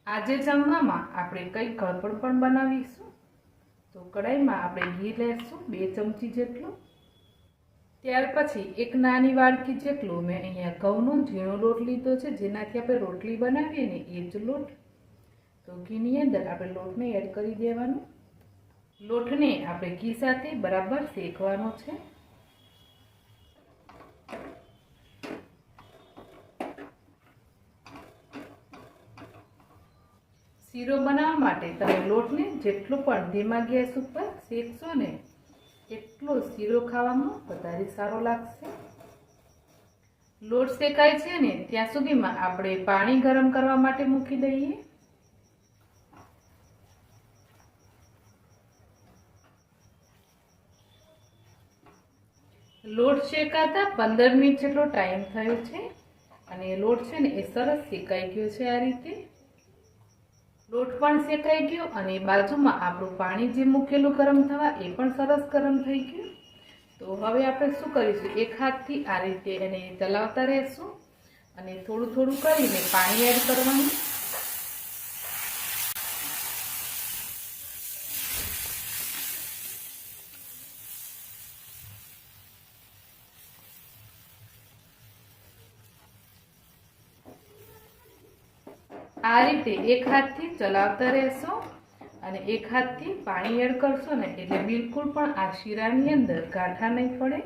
આજે જમવામાં આપણે કંઈક ગળપણ પણ બનાવીશું। તો કઢાઈમાં આપણે ઘી લેશું 2 ચમચી જેટલું। ત્યાર પછી એક નાની વાડકી જેટલું મેં અહીંયા ઘઉંનો ઝીણો લોટ લીધો છે, જેનાથી આપણે રોટલી બનાવીએ ને એ જ લોટ। તો ઘીની અંદર આપણે લોટને એડ કરી દેવાનું। લોટને આપણે ઘી સાથે બરાબર શેકવાનો છે। શીરો બનાવવા માટે તમે લોટને જેટલો પણ ધીમા ગેસ ઉપર શેકશો ને એટલો શીરો ખાવામાં વધારે સારો લાગશે। લોટ શેકાય છે ને ત્યાં સુધીમાં આપણે પાણી ગરમ કરવા માટે મૂકી દઈએ। લોટ શેકાતા 15 મિનિટ જેટલો ટાઈમ થયો છે અને લોટ છે ને એ સરસ શેકાઈ ગયો છે। આ રીતે લોટ પણ શેકાઈ ગયો અને બાજુમાં આપણું પાણી જે મૂકેલું ગરમ થવા એ પણ સરસ ગરમ થઈ ગયું। તો હવે આપણે શું કરીશું, એક હાથથી આ રીતે એને ચલાવતા રહેશું અને થોડું થોડું કરીને પાણી એડ કરવાનું। આ રીતે એક હાથથી ચલાવતા રહેશો અને એક હાથથી પાણી એડ કરશો ને એટલે બિલકુલ પણ આ શીરાની અંદર ગાંઠા નહીં પડે।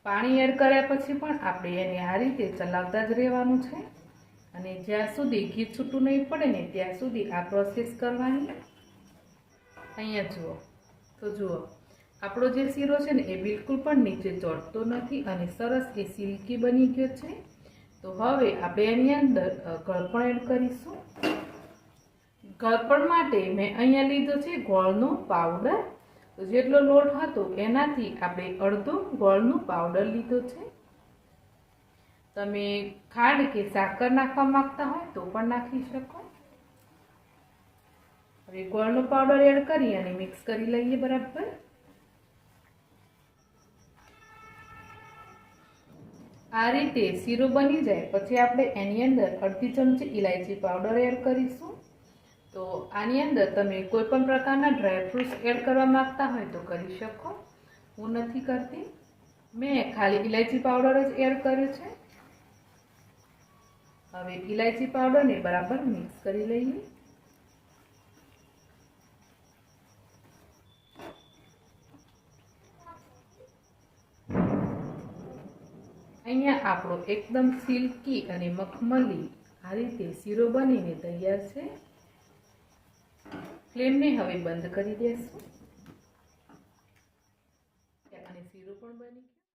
પાણી એડ કર્યા પછી પણ આપણે એને આ રીતે ચલાવતા જ રહેવાનું છે અને જ્યાં સુધી ઘી છૂટું નહીં પડે ને ત્યાં સુધી આ પ્રોસેસ કરવાની। અહીંયા જુઓ તો જુઓ આપણો જે શીરો છે ને એ બિલકુલ પણ નીચે ચોંટતો નથી અને સરસ એ સિલ્કી બની ગયો છે। તો હવે આપણે એની અંદર ગળપણ એડ કરીશું। ગળપણ માટે મેં અહીંયા લીધો છે ગોળનો પાવડર। તો જેટલો લોટ હતો એનાથી આપણે અડધો ગોળનો પાવડર લીધો છે। તમે ખાંડ કે સાકર નાખવા માંગતા હોય તો પણ નાખી શકો। હવે ગોળનો પાવડર એડ કરી અને મિક્સ કરી લઈએ બરાબર। આ રીતે શીરો બની જાય પછી આપણે એની અંદર અડધી ચમચી ઇલાયચી પાવડર એડ કરીશું। તો આની અંદર તમે કોઈ પણ પ્રકારના ડ્રાયફ્રૂટ્સ એડ કરવા માંગતા હોય તો કરી શકો, હું નથી કરતી, મેં ખાલી ઇલાયચી પાવડર જ એડ કર્યો છે। હવે ઇલાયચી પાવડરને બરાબર મિક્સ કરી લઈએ। અહીંયા આપણો એકદમ સિલ્કી અને મખમલી આ રીતે શીરો બનીને તૈયાર છે। ફ્લેમને હવે બંધ કરી દેશું અને શીરો પણ બની